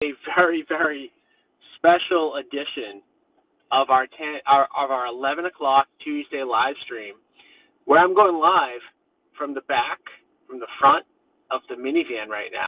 a very, very special edition of our 11 o'clock Tuesday live stream, where I'm going live from the back, from the front of the minivan right now.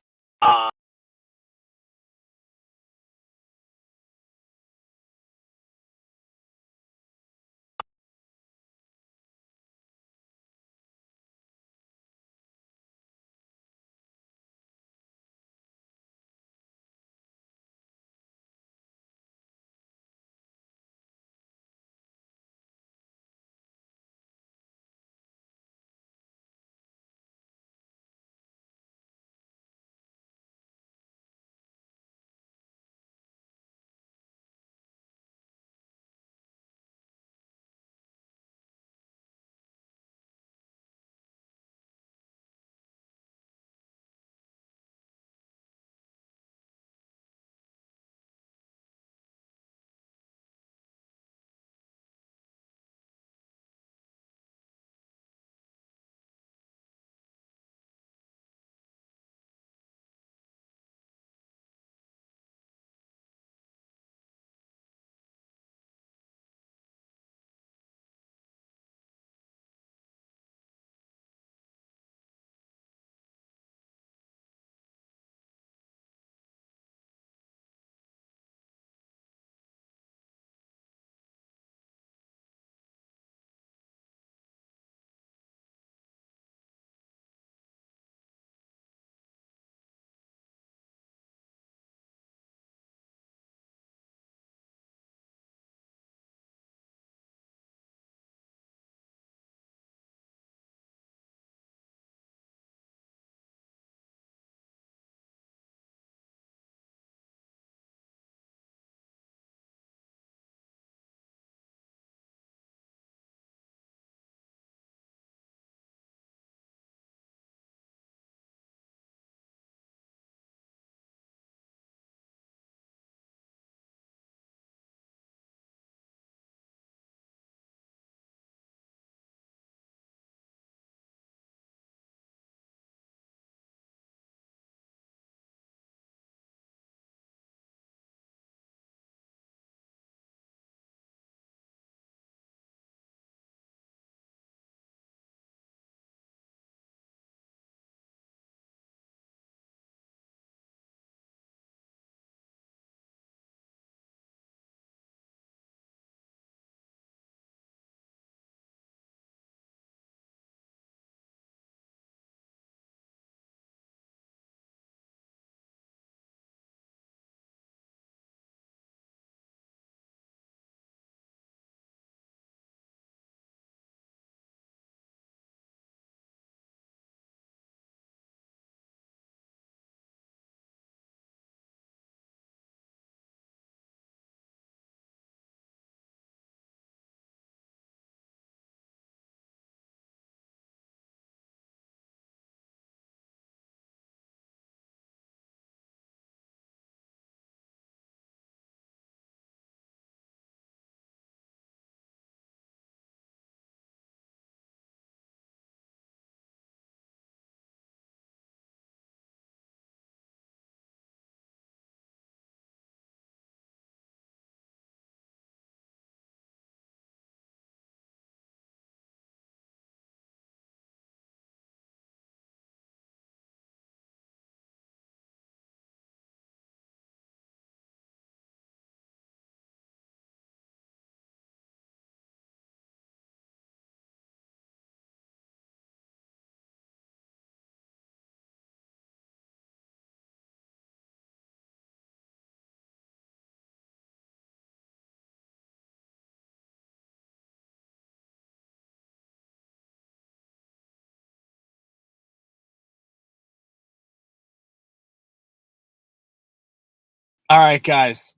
All right, guys,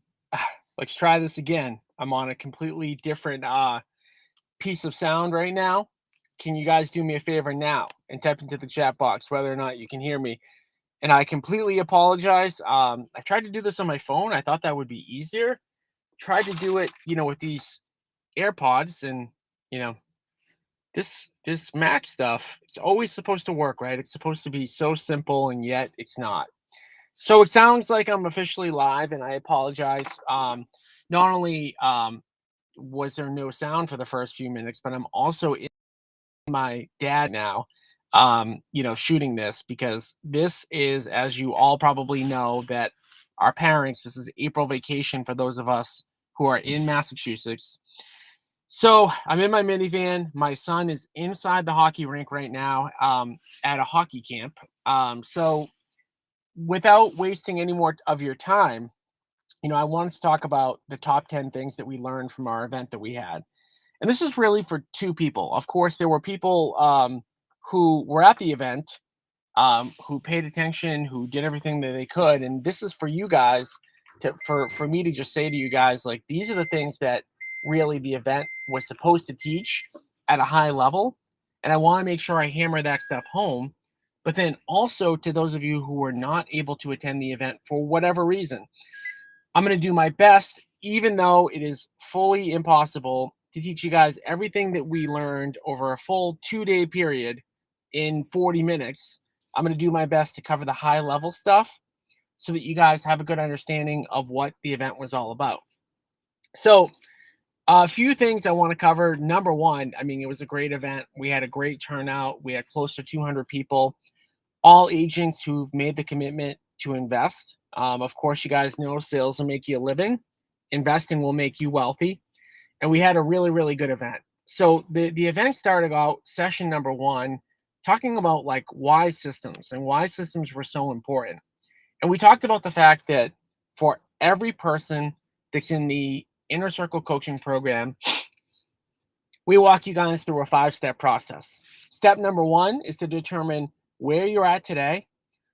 let's try this again. I'm on a completely different piece of sound right now. Can you guys do me a favor now and type into the chat box whether or not you can hear me? And I completely apologize. I tried to do this on my phone. I thought that would be easier. Tried to do it, with these AirPods, and you know, this Mac stuff. It's always supposed to work, right? It's supposed to be so simple, and yet it's not. So it sounds like I'm officially live, and I apologize. Not only was there no sound for the first few minutes, but I'm also in my dad now, shooting this because this is, as you all probably know, that our parents, this is April vacation for those of us who are in Massachusetts. So I'm in my minivan. My son is inside the hockey rink right now at a hockey camp. So without wasting any more of your time, I wanted to talk about the top 10 things that we learned from our event that we had. And this is really for two people. Of course, there were people who were at the event, who paid attention, who did everything that they could. And this is for you guys for me to just say to you guys, like, these are the things that really the event was supposed to teach at a high level. And I want to make sure I hammer that stuff home. But then also to those of you who were not able to attend the event for whatever reason, I'm going to do my best, even though it is fully impossible, to teach you guys everything that we learned over a full 2-day period in 40 minutes. I'm going to do my best to cover the high level stuff so that you guys have a good understanding of what the event was all about. So, a few things I want to cover. Number one, I mean, it was a great event. We had a great turnout. We had close to 200 people, all agents who've made the commitment to invest. Of course, you guys know sales will make you a living, investing will make you wealthy. And we had a really, really good event. So the event started out session number one, talking about like why systems and why systems were so important. And we talked about the fact that for every person that's in the Inner Circle coaching program, we walk you guys through a 5-step process. Step number one is to determine where you're at today.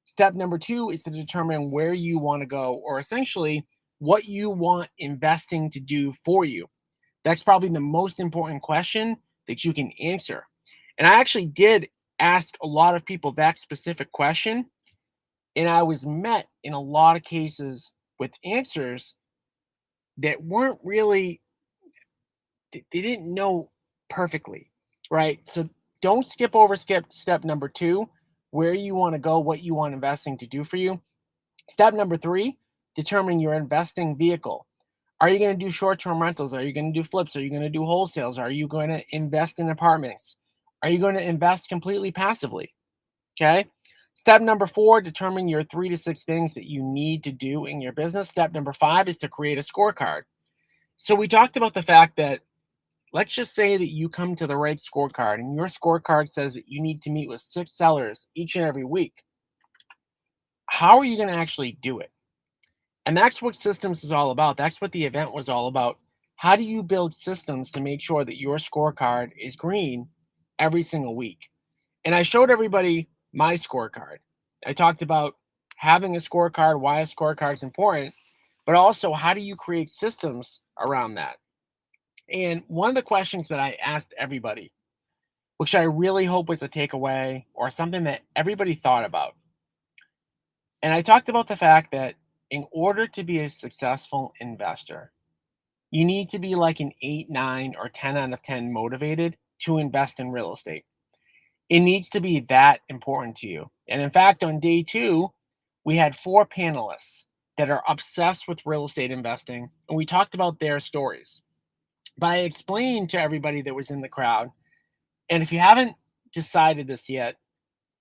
Step number two is to determine where you want to go, or essentially what you want investing to do for you. That's probably the most important question that you can answer. And I actually did ask a lot of people that specific question, and I was met in a lot of cases with answers that weren't really, they didn't know perfectly, right? So don't skip step number two, where you want to go, what you want investing to do for you. Step number three, determining your investing vehicle. Are you going to do short-term rentals? Are you going to do flips? Are you going to do wholesales? Are you going to invest in apartments? Are you going to invest completely passively? Okay. Step number four, determine your 3 to 6 things that you need to do in your business. Step number five is to create a scorecard. So we talked about the fact that, let's just say that you come to the right scorecard and your scorecard says that you need to meet with 6 sellers each and every week. How are you going to actually do it? And that's what systems is all about. That's what the event was all about. How do you build systems to make sure that your scorecard is green every single week? And I showed everybody my scorecard. I talked about having a scorecard, why a scorecard is important, but also how do you create systems around that? And one of the questions that I asked everybody, which I really hope was a takeaway or something that everybody thought about, and I talked about the fact that in order to be a successful investor, you need to be like an 8, 9, or 10 out of 10 motivated to invest in real estate. It needs to be that important to you. And in fact, on day two, we had 4 panelists that are obsessed with real estate investing, and we talked about their stories. But I explained to everybody that was in the crowd, and if you haven't decided this yet,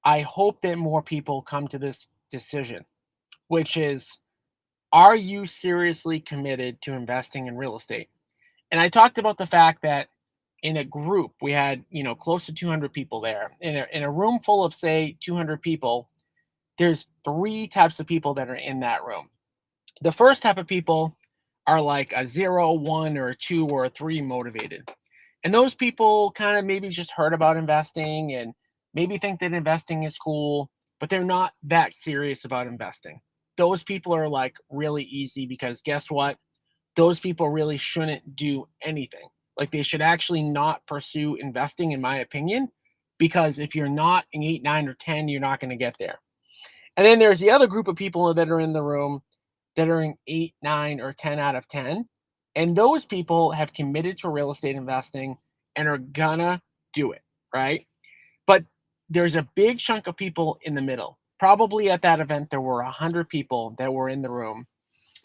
I hope that more people come to this decision, which is, are you seriously committed to investing in real estate? And I talked about the fact that in a group, we had, close to 200 people there. In a room full of, say, 200 people, there's 3 types of people that are in that room. The first type of people are like a 0, 1, or a 2, or a 3 motivated. And those people kind of maybe just heard about investing and maybe think that investing is cool, but they're not that serious about investing. Those people are like really easy because guess what? Those people really shouldn't do anything. Like they should actually not pursue investing, in my opinion, because if you're not an 8, 9, or 10, you're not going to get there. And then there's the other group of people that are in the room that are in 8, 9, or 10 out of 10. And those people have committed to real estate investing and are gonna do it, right? But there's a big chunk of people in the middle. Probably at that event, there were 100 people that were in the room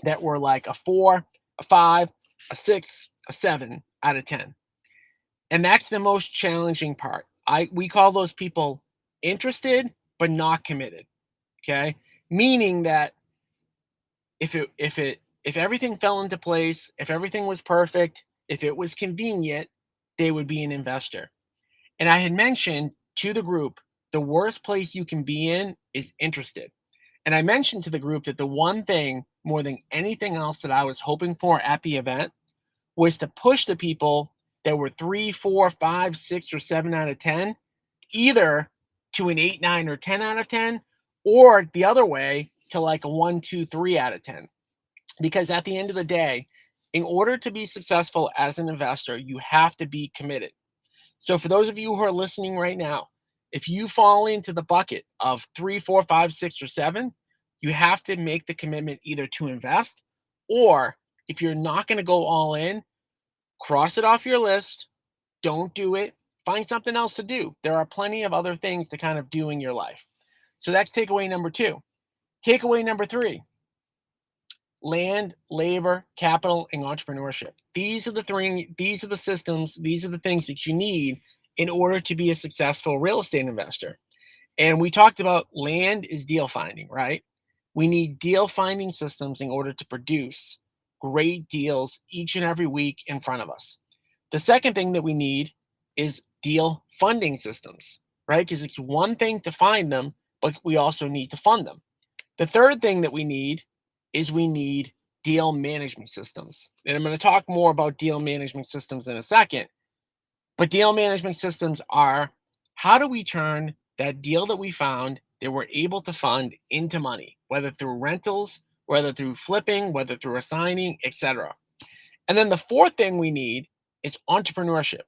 that were like a 4, a 5, a 6, a 7 out of 10. And that's the most challenging part. We call those people interested but not committed. Okay? Meaning that if everything fell into place, if everything was perfect, if it was convenient, they would be an investor. And I had mentioned to the group, the worst place you can be in is interested. And I mentioned to the group that the one thing more than anything else that I was hoping for at the event was to push the people that were 3, 4, 5, 6, or 7 out of 10, either to an 8, 9, or 10 out of 10, or the other way to like a 1, 2, 3 out of 10. Because at the end of the day, in order to be successful as an investor, you have to be committed. So for those of you who are listening right now, if you fall into the bucket of 3, 4, 5, 6, or 7, you have to make the commitment either to invest, or if you're not going to go all in, cross it off your list. Don't do it. Find something else to do. There are plenty of other things to kind of do in your life. So that's takeaway number 2. Takeaway number 3: land, labor, capital, and entrepreneurship. These are the systems, these are the things that you need in order to be a successful real estate investor. And we talked about land is deal finding, right? We need deal finding systems in order to produce great deals each and every week in front of us. The second thing that we need is deal funding systems, right? Because it's one thing to find them, but we also need to fund them. The third thing that we need is we need deal management systems. And I'm going to talk more about deal management systems in a second. But deal management systems are, how do we turn that deal that we found that we're able to fund into money, whether through rentals, whether through flipping, whether through assigning, etc. And then the fourth thing we need is entrepreneurship.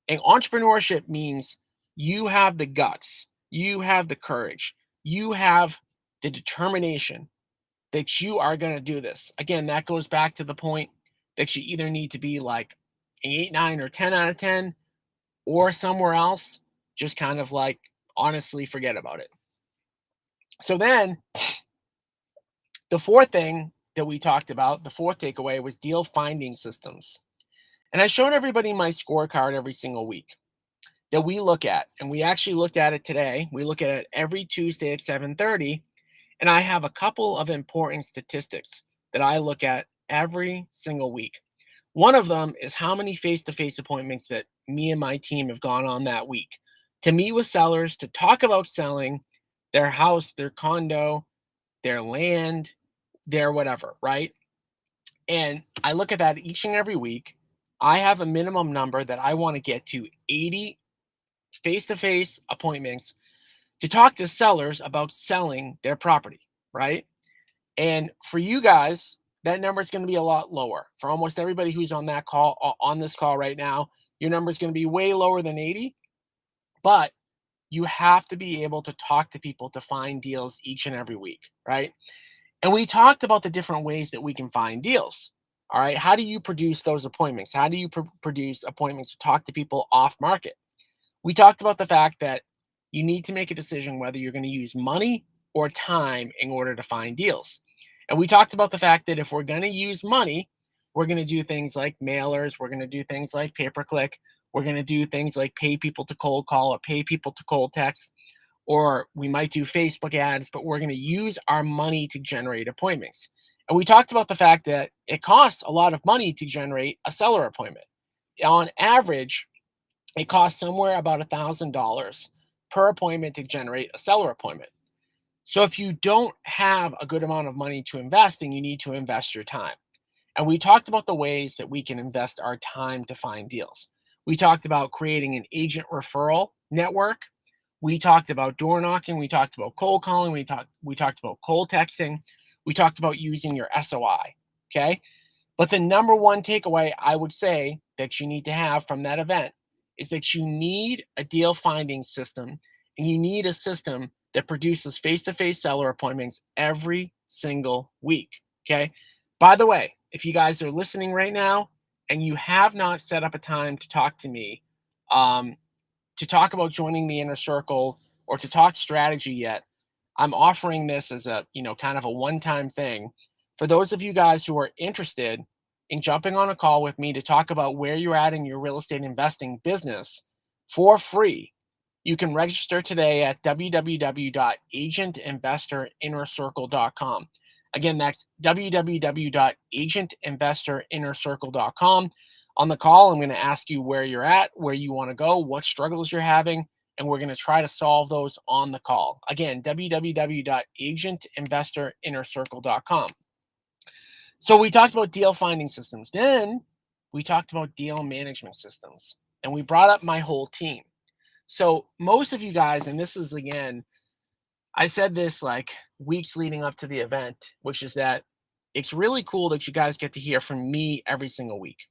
And entrepreneurship means you have the guts, you have the courage, you have the determination that you are going to do this. Again, that goes back to the point that you either need to be like an 8, 9, or 10 out of 10, or somewhere else, just kind of like honestly forget about it. So then the fourth thing that we talked about, the fourth takeaway, was deal finding systems. And I showed everybody my scorecard every single week that we look at. And we actually looked at it today. We look at it every Tuesday at 7:30. And I have a couple of important statistics that I look at every single week. One of them is how many face-to-face appointments that me and my team have gone on that week to meet with sellers, to talk about selling their house, their condo, their land, their whatever, right? And I look at that each and every week. I have a minimum number that I want to get to 80 face-to-face appointments to talk to sellers about selling their property, right? And for you guys, that number is going to be a lot lower. For almost everybody who's on that call, on this call right now, your number is going to be way lower than 80. But you have to be able to talk to people to find deals each and every week, right? And we talked about the different ways that we can find deals. All right. How do you produce those appointments? How do you produce appointments to talk to people off market? We talked about the fact that you need to make a decision whether you're going to use money or time in order to find deals. And we talked about the fact that if we're going to use money, we're going to do things like mailers, we're going to do things like pay-per-click, we're going to do things like pay people to cold call or pay people to cold text, or we might do Facebook ads, but we're going to use our money to generate appointments. And we talked about the fact that it costs a lot of money to generate a seller appointment. On average, it costs somewhere about $1,000 per appointment to generate a seller appointment. So if you don't have a good amount of money to invest, then you need to invest your time. And we talked about the ways that we can invest our time to find deals. We talked about creating an agent referral network. We talked about door knocking. We talked about cold calling. We talked about cold texting. We talked about using your SOI. Okay. But the number one takeaway I would say that you need to have from that event is that you need a deal finding system, and you need a system that produces face-to-face seller appointments every single week. Okay. By the way, if you guys are listening right now and you have not set up a time to talk to me, to talk about joining the inner circle or to talk strategy yet, I'm offering this as a, kind of a one-time thing for those of you guys who are interested in jumping on a call with me to talk about where you're at in your real estate investing business for free. You can register today at www.agentinvestorinnercircle.com. Again, that's www.agentinvestorinnercircle.com. On the call, I'm going to ask you where you're at, where you want to go, what struggles you're having, and we're going to try to solve those on the call. Again, www.agentinvestorinnercircle.com. So we talked about deal finding systems. Then we talked about deal management systems, and we brought up my whole team. So most of you guys, and this is again, I said this like weeks leading up to the event, which is that it's really cool that you guys get to hear from me every single week.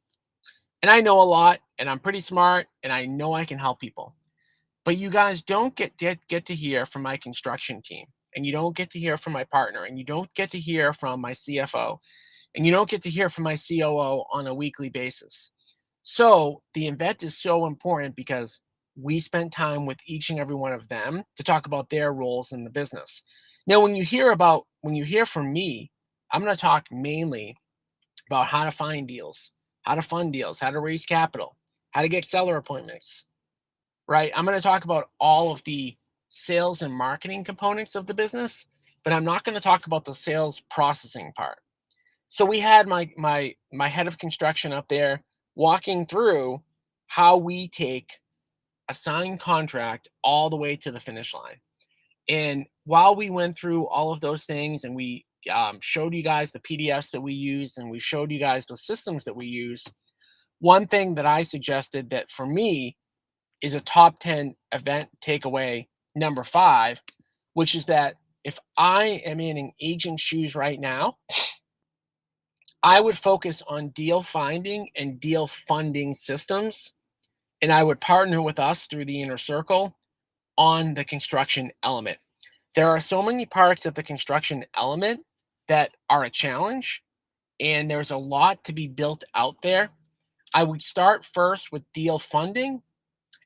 And I know a lot, and I'm pretty smart, and I know I can help people. But you guys don't get to hear from my construction team, and you don't get to hear from my partner, and you don't get to hear from my CFO, and you don't get to hear from my COO on a weekly basis. So the event is so important because we spent time with each and every one of them to talk about their roles in the business. Now, when you hear from me, I'm going to talk mainly about how to find deals, how to fund deals, how to raise capital, how to get seller appointments, right? I'm going to talk about all of the sales and marketing components of the business, but I'm not going to talk about the sales processing part. So we had my head of construction up there walking through how we take a signed contract all the way to the finish line. And while we went through all of those things and we showed you guys the PDFs that we use and we showed you guys the systems that we use, one thing that I suggested that for me is a top 10 event takeaway number 5, which is that if I am in an agent's shoes right now, I would focus on deal finding and deal funding systems, and I would partner with us through the inner circle on the construction element. There are so many parts of the construction element that are a challenge, and there's a lot to be built out there. I would start first with deal funding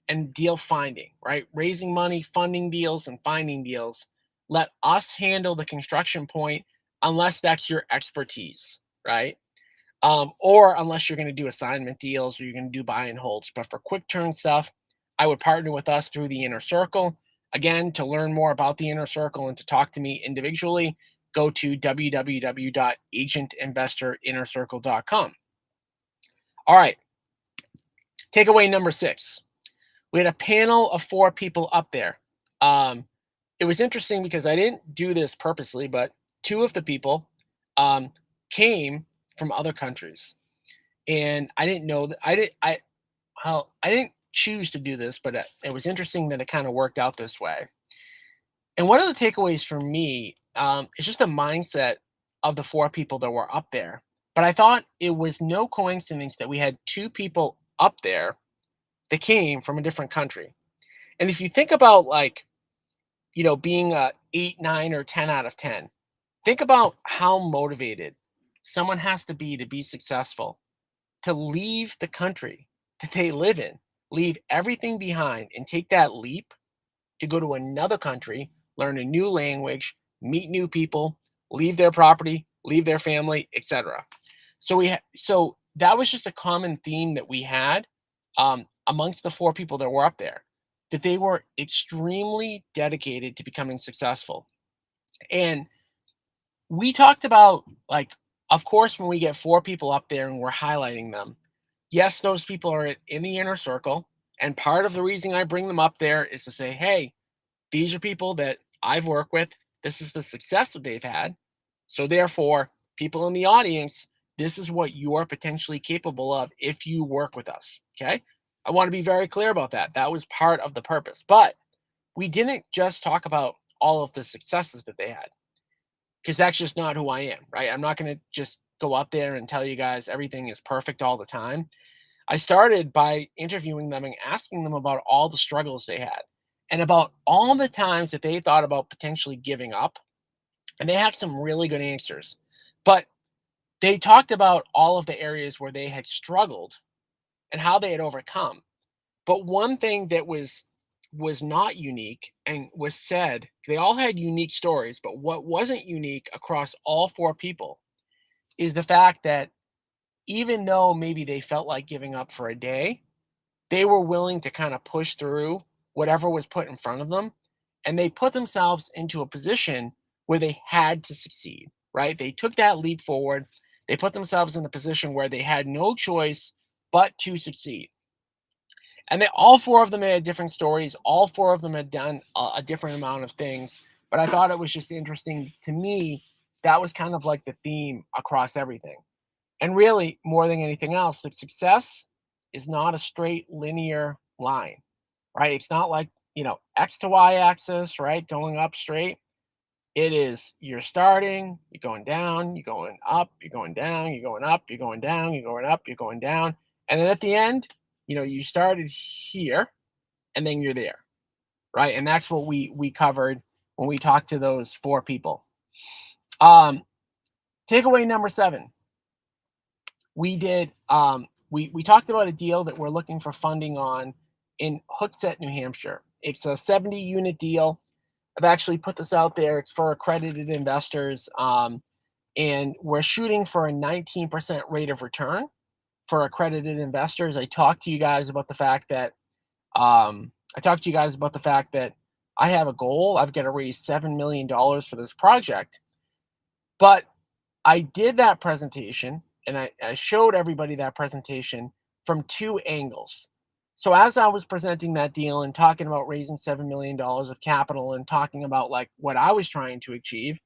and deal finding, right? Raising money, funding deals, and finding deals. Let us handle the construction point unless that's your expertise, right? Or unless you're going to do assignment deals or you're going to do buy and holds. But for quick turn stuff, I would partner with us through the inner circle. Again, to learn more about the inner circle and to talk to me individually, go to www.agentinvestorinnercircle.com. All right. Takeaway number 6. We had a panel of 4 people up there. It was interesting because I didn't do this purposely, but 2 of the people came from other countries, and I didn't know that I didn't choose to do this, but it was interesting that it kind of worked out this way. And one of the takeaways for me is just the mindset of the 4 people that were up there. But I thought it was no coincidence that we had 2 people up there that came from a different country. And if you think about like, being a 8, 9, or 10 out of 10, think about how motivated someone has to be successful, to leave the country that they live in, leave everything behind and take that leap to go to another country, learn a new language, meet new people, leave their property, leave their family, etc. So that was just a common theme that we had amongst the 4 people that were up there, that they were extremely dedicated to becoming successful. And we talked about, like, of course, when we get 4 people up there and we're highlighting them, yes, those people are in the inner circle. And part of the reason I bring them up there is to say, hey, these are people that I've worked with. This is the success that they've had. So therefore, people in the audience, this is what you are potentially capable of if you work with us. Okay. I want to be very clear about that. That was part of the purpose. But we didn't just talk about all of the successes that they had, because that's just not who I am, right? I'm not going to just go up there and tell you guys everything is perfect all the time. I started by interviewing them and asking them about all the struggles they had and about all the times that they thought about potentially giving up. And they had some really good answers. But they talked about all of the areas where they had struggled and how they had overcome. But one thing that was was not unique and was said, they all had unique stories, but what wasn't unique across all four people is the fact that even though maybe they felt like giving up for a day, they were willing to kind of push through whatever was put in front of them. And they put themselves into a position where they had to succeed, right? They took that leap forward. They put themselves in a position where they had no choice but to succeed. And they all four of them had different stories. All four of them had done a different amount of things. But I thought it was just interesting to me. That was kind of like the theme across everything. And really, more than anything else, that success is not a straight linear line, right? It's not like, X to Y axis, right? Going up straight. It is you're starting, you're going down, you're going up, you're going down, you're going up, you're going down, you're going up, you're going down. And then at the end, you started here and then you're there, right? And that's what we covered when we talked to those four people. Takeaway number 7. We did we talked about a deal that we're looking for funding on in Hooksett, New Hampshire. It's a 70 unit deal. I've actually put this out there. It's for accredited investors. And we're shooting for a 19% rate of return for accredited investors. I talked to you guys about the fact that I have a goal. I've got to raise $7 million for this project. But I did that presentation and I showed everybody that presentation from 2 angles. So as I was presenting that deal and talking about raising $7 million of capital and talking about like what I was trying to achieve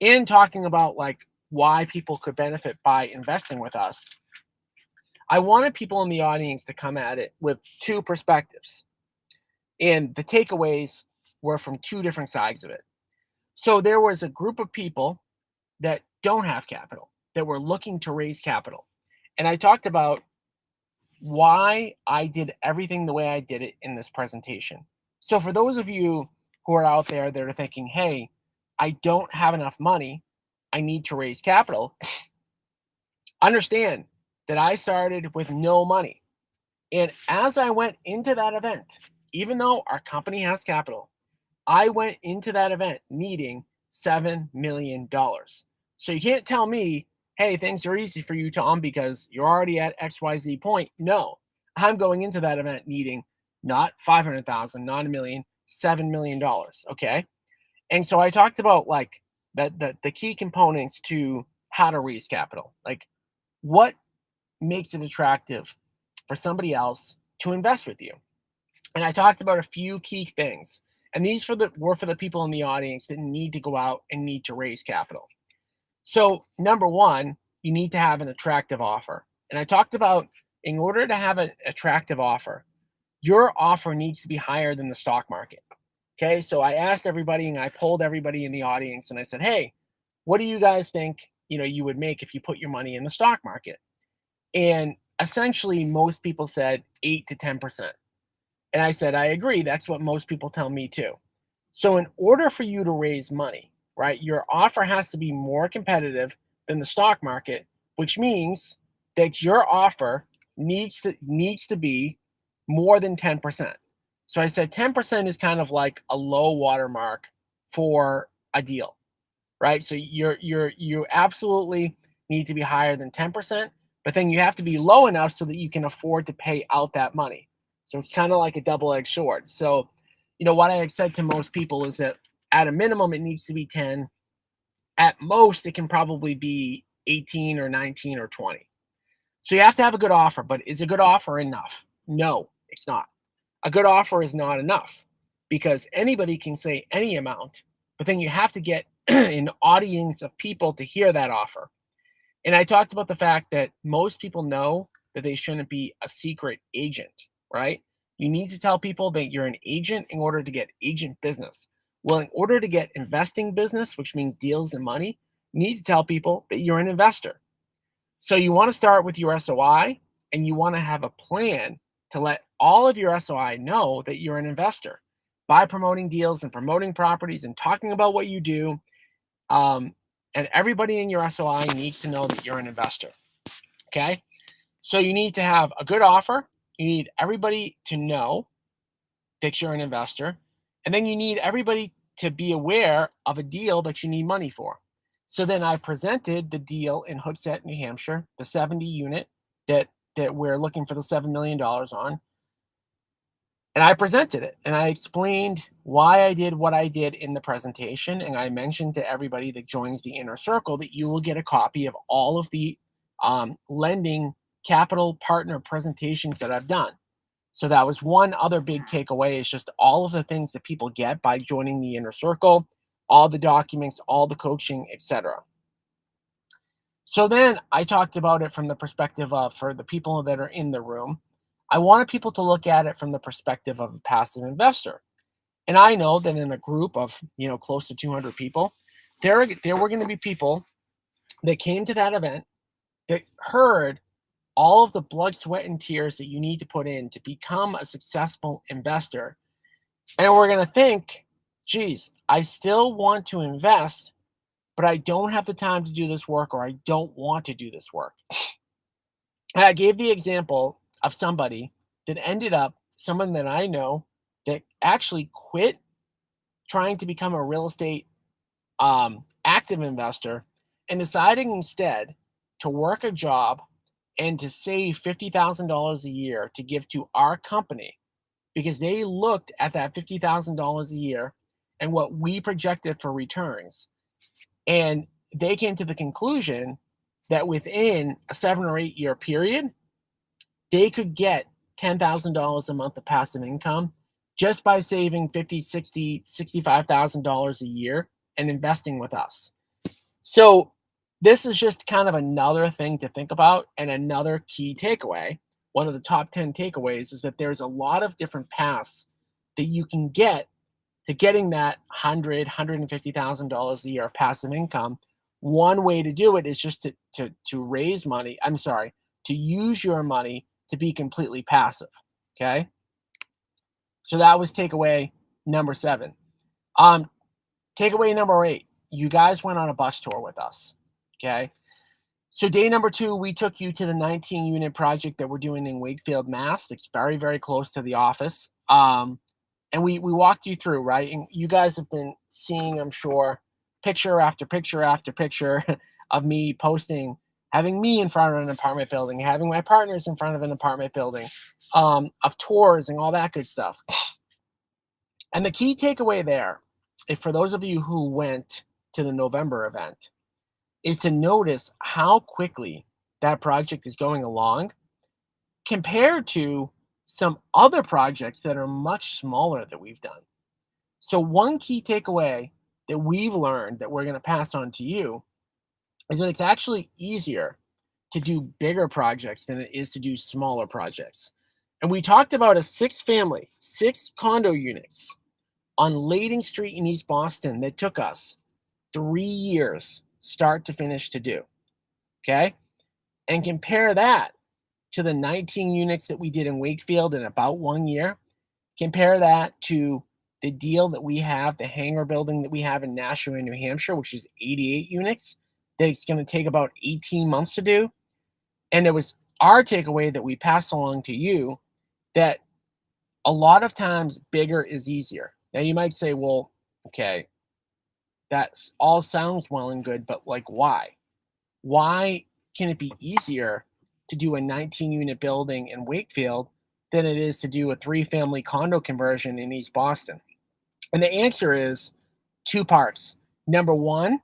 and talking about like why people could benefit by investing with us, I wanted people in the audience to come at it with 2 perspectives. And the takeaways were from 2 different sides of it. So there was a group of people that don't have capital, that were looking to raise capital. And I talked about why I did everything the way I did it in this presentation. So for those of you who are out there that are thinking, hey, I don't have enough money, I need to raise capital, understand that I started with no money. And as I went into that event, even though our company has capital, I went into that event needing $7 million. So you can't tell me, hey, things are easy for you, Tom, because you're already at XYZ point. No, I'm going into that event needing not 500,000, not a million, $7 million. Okay. And so I talked about like the key components to how to raise capital, like what makes it attractive for somebody else to invest with you. And I talked about a few key things. And these were for the people in the audience that need to go out and need to raise capital. So number 1, you need to have an attractive offer. And I talked about in order to have an attractive offer, your offer needs to be higher than the stock market. Okay, so I asked everybody and I polled everybody in the audience and I said, hey, what do you guys think you would make if you put your money in the stock market? And essentially most people said 8 to 10%. And I said, I agree. That's what most people tell me too. So in order for you to raise money, right, your offer has to be more competitive than the stock market, which means that your offer needs to be more than 10%. So I said 10% is kind of like a low watermark for a deal, right? So you absolutely need to be higher than 10%, but then you have to be low enough so that you can afford to pay out that money. So it's kind of like a double-edged sword. So, what I had said to most people is that at a minimum, it needs to be 10. At most, it can probably be 18 or 19 or 20. So you have to have a good offer, but is a good offer enough? No, it's not. A good offer is not enough because anybody can say any amount, but then you have to get an audience of people to hear that offer. And I talked about the fact that most people know that they shouldn't be a secret agent, right? You need to tell people that you're an agent in order to get agent business. Well, in order to get investing business, which means deals and money, you need to tell people that you're an investor. So you want to start with your SOI and you want to have a plan to let all of your SOI know that you're an investor by promoting deals and promoting properties and talking about what you do. And everybody in your SOI needs to know that you're an investor. Okay. So you need to have a good offer. You need everybody to know fix you're an investor, and then you need everybody to be aware of a deal that you need money for. So then I presented the deal in Hooksett, New Hampshire, the 70 unit that we're looking for the $7 million on. And I presented it and I explained why I did what I did in the presentation. And I mentioned to everybody that joins the inner circle that you will get a copy of all of the lending capital partner presentations that I've done. So that was one other big takeaway, is just all of the things that people get by joining the inner circle, all the documents, all the coaching, etc. So then I talked about it from the perspective of, for the people that are in the room, I wanted people to look at it from the perspective of a passive investor. And I know that in a group of, close to 200 people, there were going to be people that came to that event that heard all of the blood, sweat, and tears that you need to put in to become a successful investor. And we're going to think, geez, I still want to invest, but I don't have the time to do this work, or I don't want to do this work. And I gave the example of somebody that ended up, someone that I know that actually quit trying to become a real estate active investor and deciding instead to work a job and to save $50,000 a year to give to our company, because they looked at that $50,000 a year and what we projected for returns. And they came to the conclusion that within a 7 or 8 year period, they could get $10,000 a month of passive income just by saving $50,000, $60,000, $65,000 a year and investing with us. So this is just kind of another thing to think about, and another key takeaway. One of the top 10 takeaways is that there's a lot of different paths that you can get to getting that $100,000, $150,000 a year of passive income. One way to do it is just to raise money. To use your money to be completely passive. Okay. So that was takeaway number 7. Takeaway number 8, you guys went on a bus tour with us. Okay. So day number 2, we took you to the 19 unit project that we're doing in Wakefield, Mass. It's very, very close to the office. And we walked you through, right? And you guys have been seeing, I'm sure, picture after picture after picture of me posting, having me in front of an apartment building, having my partners in front of an apartment building, of tours and all that good stuff. And the key takeaway there, if for those of you who went to the November event, is to notice how quickly that project is going along compared to some other projects that are much smaller that we've done. So one key takeaway that we've learned that we're going to pass on to you is that it's actually easier to do bigger projects than it is to do smaller projects. And we talked about a 6 condo units on Lading Street in East Boston that took us 3 years start to finish to do. Okay. And compare that to the 19 units that we did in Wakefield in about 1 year. Compare that to the deal that we have, the hangar building that we have in Nashua, New Hampshire, which is 88 units, that it's going to take about 18 months to do. And it was our takeaway that we pass along to you, that a lot of times bigger is easier. Now you might say, well, okay, that all sounds well and good, but like, why? Why can it be easier to do a 19 unit building in Wakefield than it is to do a 3-family condo conversion in East Boston? And the answer is 2 parts. Number 1,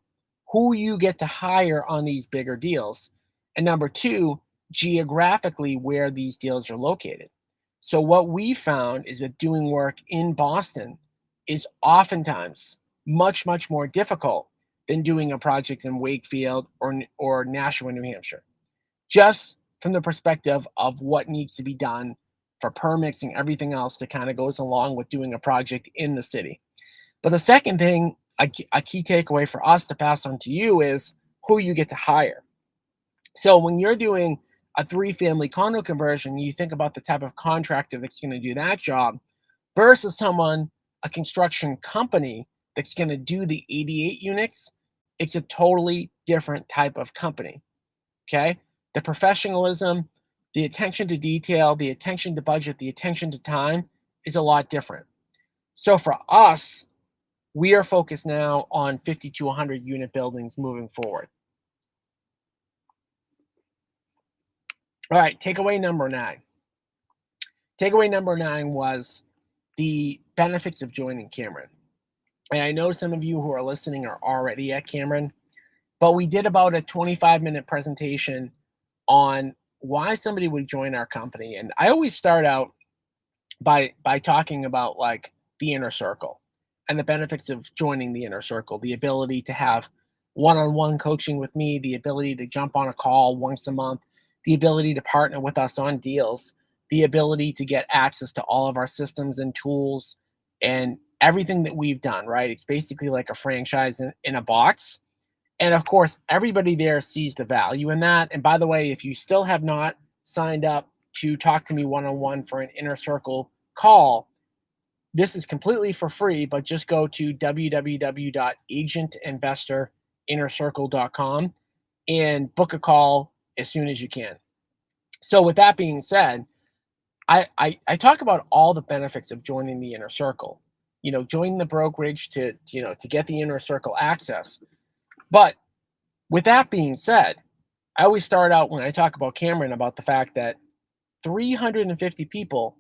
who you get to hire on these bigger deals. And number 2, geographically where these deals are located. So what we found is that doing work in Boston is oftentimes much, much more difficult than doing a project in Wakefield or Nashua, New Hampshire, just from the perspective of what needs to be done for permits and everything else that kind of goes along with doing a project in the city. But the second thing, a key takeaway for us to pass on to you, is who you get to hire. So when you're doing a 3-family condo conversion, you think about the type of contractor that's going to do that job versus a construction company that's going to do the 88 units. It's a totally different type of company. Okay. The professionalism, the attention to detail, the attention to budget, the attention to time is a lot different. So for us, we are focused now on 50 to 100 unit buildings moving forward. All right, takeaway number 9. Takeaway number 9 was the benefits of joining Cameron. And I know some of you who are listening are already at Cameron, but we did about a 25-minute presentation on why somebody would join our company. And I always start out by talking about like the inner circle and the benefits of joining the inner circle, the ability to have one-on-one coaching with me, the ability to jump on a call once a month, the ability to partner with us on deals, the ability to get access to all of our systems and tools and everything that we've done, right? It's basically like a franchise in a box. And of course, everybody there sees the value in that. And by the way, if you still have not signed up to talk to me one-on-one for an inner circle call, this is completely for free, but just go to www.agentinvestorinnercircle.com and book a call as soon as you can. So with that being said, I talk about all the benefits of joining the inner circle. You know, joining the brokerage to get the inner circle access. But with that being said, I always start out when I talk about Cameron about the fact that 350 people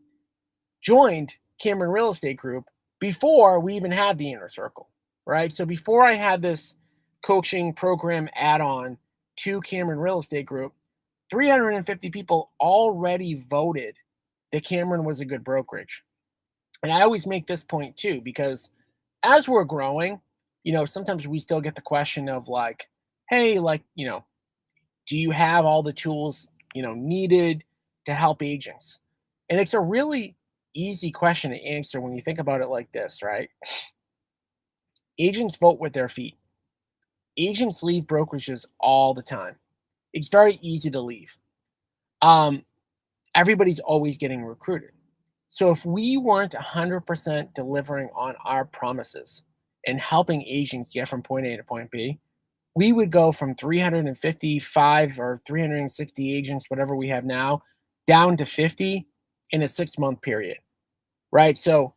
joined Cameron Real Estate Group before we even had the inner circle, right? So before I had this coaching program add-on to Cameron Real Estate Group, 350 people already voted that Cameron was a good brokerage. And I always make this point too, because as we're growing, sometimes we still get the question of like, hey, like, do you have all the tools, needed to help agents? And it's a really easy question to answer when you think about it like this, right? Agents vote with their feet. Agents leave brokerages all the time. It's very easy to leave. Everybody's always getting recruited. So if we weren't 100% delivering on our promises and helping agents get from point A to point B, we would go from 355 or 360 agents, whatever we have now, down to 50 in a 6-month period, right? So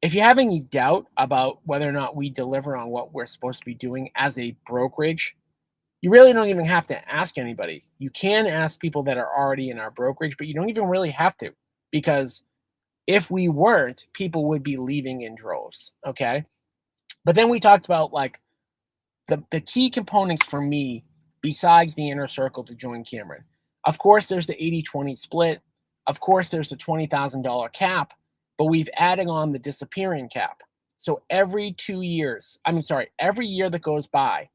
if you have any doubt about whether or not we deliver on what we're supposed to be doing as a brokerage, you really don't even have to ask anybody. You can ask people that are already in our brokerage, but you don't even really have to, because if we weren't, people would be leaving in droves, okay? But then we talked about like the key components for me besides the inner circle to join Cameron. Of course, there's the 80-20 split. Of course, there's the $20,000 cap, but we've added on the disappearing cap. So every year that goes by,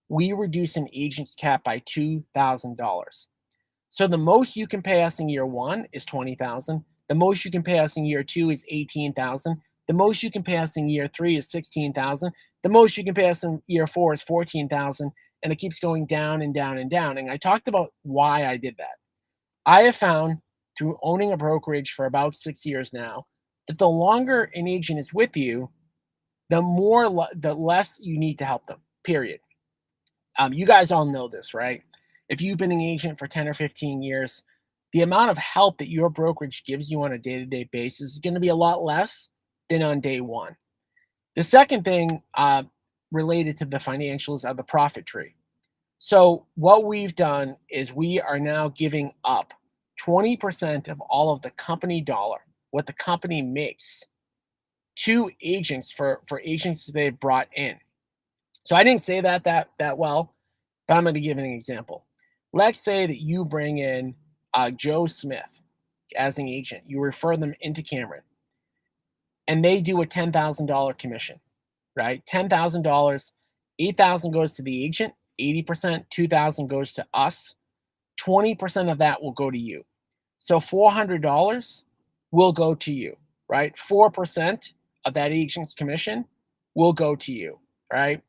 we reduce an agent's cap by $2,000. So the most you can pay us in year 1 is $20,000. The most you can pay us in year 2 is $18,000. The most you can pay us in year 3 is $16,000. The most you can pay us in year 4 is $14,000, and it keeps going down and down and down. And I talked about why I did that. I have found through owning a brokerage for about 6 years now that the longer an agent is with you, the less you need to help them. Period. You guys all know this, right? If you've been an agent for 10 or 15 years, the amount of help that your brokerage gives you on a day-to-day basis is going to be a lot less than on day one. The second thing related to the financials are the profit tree. So what we've done is we are now giving up 20% of all of the company dollar, what the company makes, to agents for agents they've brought in. So I didn't say that well, but I'm going to give an example. Let's say that you bring in Joe Smith as an agent. You refer them into Cameron, and they do a $10,000 commission, right? $10,000, $8,000 goes to the agent, 80%, $2,000 goes to us, 20% of that will go to you. So $400 will go to you, right? 4% of that agent's commission will go to you, right?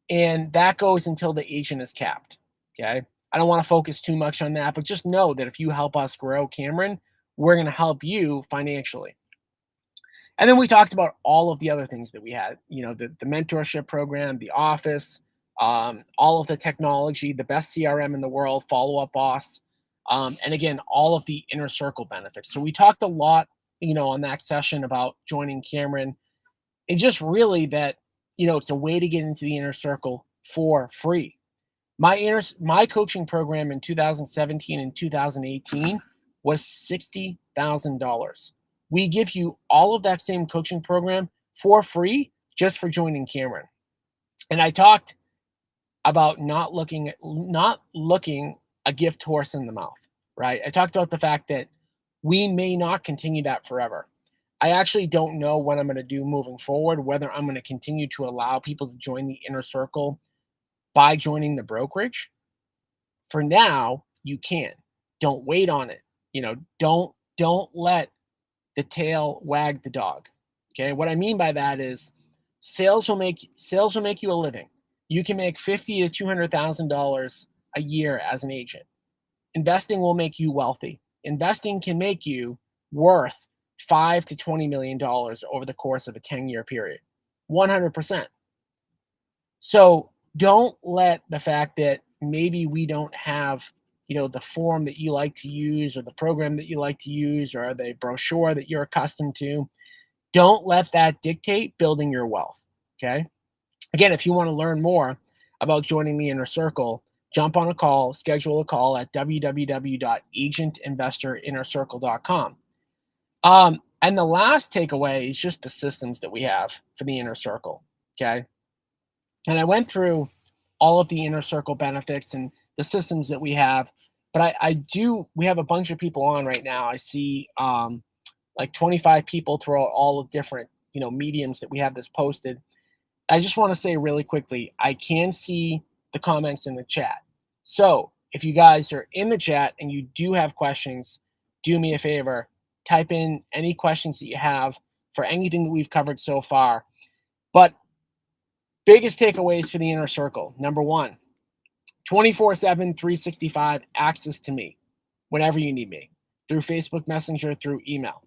And that goes until the agent is capped, okay? I don't want to focus too much on that, but just know that if you help us grow Cameron, we're going to help you financially. And then we talked about all of the other things that we had, the mentorship program, the office, all of the technology, the best CRM in the world, Follow Up Boss, and again, all of the inner circle benefits. So we talked a lot on that session about joining Cameron. It's just really that, it's a way to get into the inner circle for free. My coaching program in 2017 and 2018 was $60,000. We give you all of that same coaching program for free just for joining Cameron. And I talked about not looking a gift horse in the mouth, right? I talked about the fact that we may not continue that forever. I actually don't know what I'm going to do moving forward, whether I'm going to continue to allow people to join the inner circle by joining the brokerage. For now, you can. Don't wait on it. Don't let the tail wag the dog. Okay? What I mean by that is sales will make you a living. You can make $50,000 to $200,000 a year as an agent. Investing will make you wealthy. Investing can make you worth $5 to $20 million over the course of a 10-year period. 100%. So don't let the fact that maybe we don't have, the form that you like to use or the program that you like to use or the brochure that you're accustomed to, don't let that dictate building your wealth. Okay? Again, if you want to learn more about joining the inner circle, jump on a call, schedule a call at www.agentinvestorinnercircle.com. And the last takeaway is just the systems that we have for the inner circle. Okay. And I went through all of the inner circle benefits and the systems that we have, but we have a bunch of people on right now. I see like 25 people throughout all of different, mediums that we have this posted. I just want to say really quickly, I can see the comments in the chat. So if you guys are in the chat and you do have questions, do me a favor, type in any questions that you have for anything that we've covered so far. But biggest takeaways for the inner circle. Number one, 24/7, 365 access to me whenever you need me, through Facebook Messenger, through email.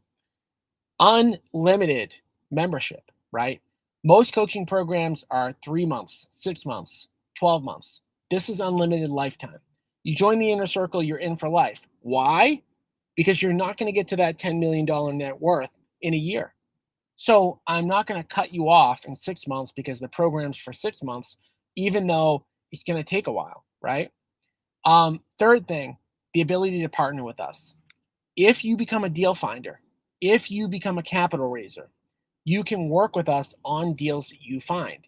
Unlimited membership, right? Most coaching programs are 3 months, 6 months, 12 months. This is unlimited lifetime. You join the inner circle, you're in for life. Why? Because you're not going to get to that $10 million net worth in a year. So I'm not going to cut you off in 6 months because the program's for 6 months, even though it's going to take a while, right? Third thing, the ability to partner with us. If you become a deal finder, if you become a capital raiser, you can work with us on deals that you find.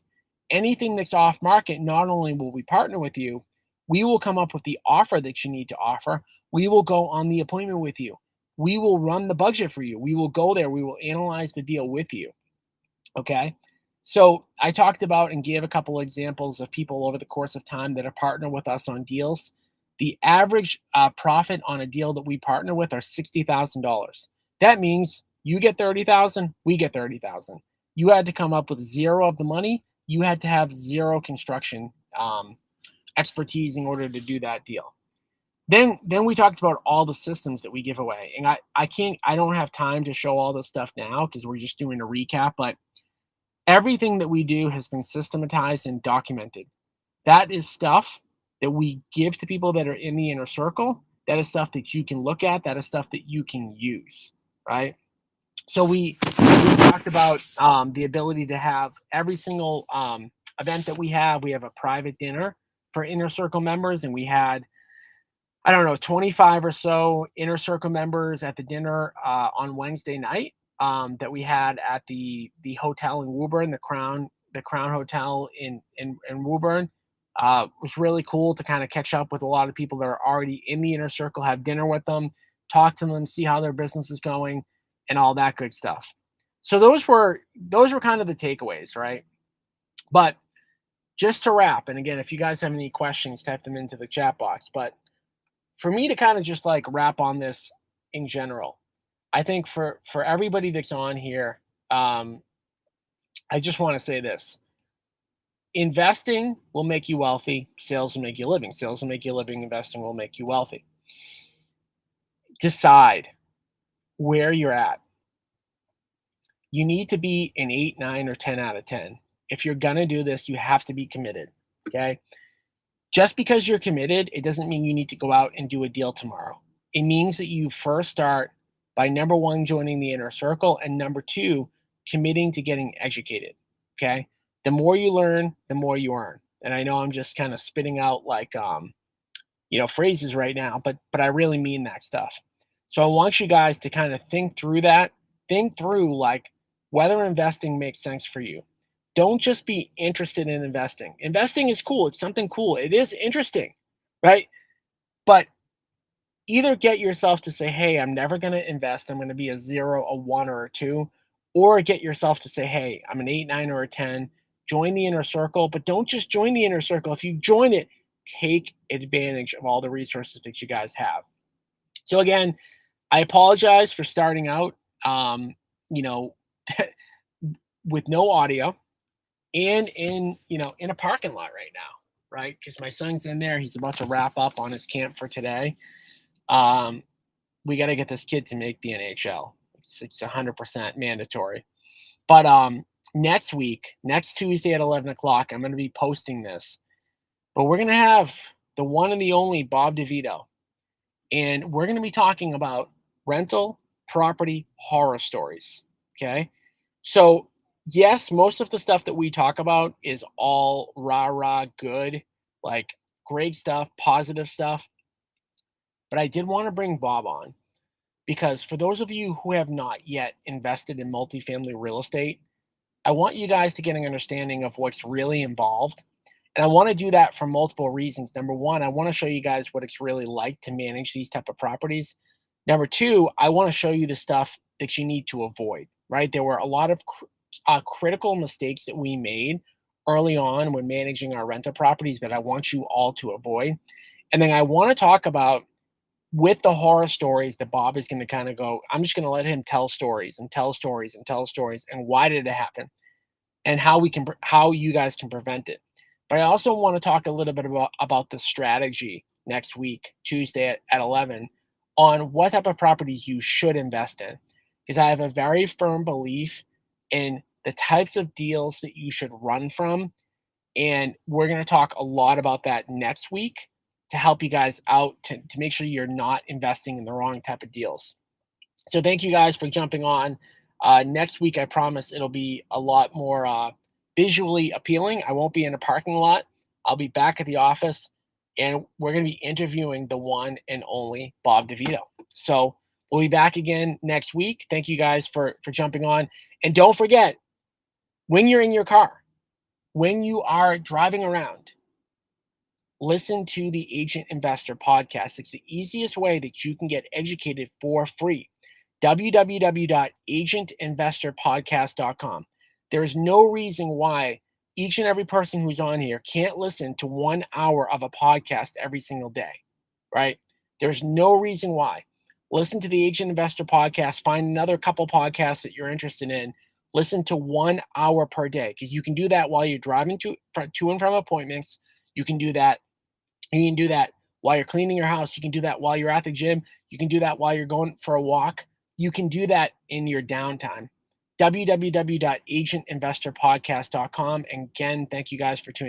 Anything that's off market, not only will we partner with you, we will come up with the offer that you need to offer. We will go on the appointment with you. We will run the budget for you. We will go there. We will analyze the deal with you. Okay. So I talked about and gave a couple examples of people over the course of time that have partnered with us on deals. The average profit on a deal that we partner with are $60,000. That means you get $30,000, we get $30,000. You had to come up with zero of the money. You had to have zero construction expertise in order to do that deal. Then we talked about all the systems that we give away. And I don't have time to show all this stuff now because we're just doing a recap, but everything that we do has been systematized and documented. That is stuff that we give to people that are in the inner circle. That is stuff that you can look at. That is stuff that you can use, right? So we talked about the ability to have every single event that we have a private dinner for inner circle members. And we had, 25 or so inner circle members at the dinner on Wednesday night that we had at the hotel in Woburn, the Crown Hotel in Woburn. It was really cool to kind of catch up with a lot of people that are already in the inner circle, have dinner with them, talk to them, see how their business is going, and all that good stuff. So those were kind of the takeaways, right? But just to wrap, and again, if you guys have any questions, type them into the chat box. But for me to kind of just like wrap on this in general, I think for everybody that's on here, I just want to say this. Investing will make you wealthy. Sales will make you a living. Sales will make you a living. Investing will make you wealthy. Decide where you're at. You need to be an 8, 9, or 10 out of 10. If you're going to do this, you have to be committed, okay? Just because you're committed, it doesn't mean you need to go out and do a deal tomorrow. It means that you first start by number one, joining the inner circle, and number two, committing to getting educated. Okay. The more you learn, the more you earn. And I know I'm just kind of spitting out like phrases right now, but I really mean that stuff. So I want you guys to kind of think through that. Think through like whether investing makes sense for you. Don't just be interested in investing. Investing is cool. It's something cool. It is interesting, right? But either get yourself to say, hey, I'm never going to invest. I'm going to be a 0, a 1, or a 2. Or get yourself to say, hey, I'm an 8, 9, or a 10. Join the inner circle, but don't just join the inner circle. If you join it, take advantage of all the resources that you guys have. So again, I apologize for starting out, you know, with no audio and in a parking lot right now, right? Because my son's in there. He's about to wrap up on his camp for today. We got to get this kid to make the NHL. It's 100% mandatory. But next week, next Tuesday at 11 o'clock, I'm going to be posting this. But we're going to have the one and the only Bob DeVito. And we're going to be talking about rental property horror stories. Okay. So, yes, most of the stuff that we talk about is all rah rah good, like great stuff, positive stuff. But I did want to bring Bob on because for those of you who have not yet invested in multifamily real estate, I want you guys to get an understanding of what's really involved. And I want to do that for multiple reasons. Number one, I want to show you guys what it's really like to manage these type of properties. Number two, I want to show you the stuff that you need to avoid, right? There were a lot of critical mistakes that we made early on when managing our rental properties that I want you all to avoid. And then I want to talk about with the horror stories that Bob is going to kind of go, I'm just going to let him tell stories and tell stories and tell stories. And why did it happen? And how you guys can prevent it. But I also want to talk a little bit about the strategy next week, Tuesday at 11, on what type of properties you should invest in. Because I have a very firm belief in the types of deals that you should run from. And we're going to talk a lot about that next week to help you guys out to make sure you're not investing in the wrong type of deals. So thank you guys for jumping on. Next week, I promise it'll be a lot more visually appealing. I won't be in a parking lot. I'll be back at the office, and we're going to be interviewing the one and only Bob DeVito. So we'll be back again next week. Thank you guys for jumping on. And don't forget, when you're in your car, when you are driving around, listen to the Agent Investor podcast. It's the easiest way that you can get educated for free. www.agentinvestorpodcast.com. There is no reason why each and every person who's on here can't listen to 1 hour of a podcast every single day, right? There's no reason why. Listen to the Agent Investor podcast. Find another couple podcasts that you're interested in. Listen to 1 hour per day because you can do that while you're driving to and from appointments. You can do that. You can do that while you're cleaning your house. You can do that while you're at the gym. You can do that while you're going for a walk. You can do that in your downtime. www.agentinvestorpodcast.com. And again, thank you guys for tuning in.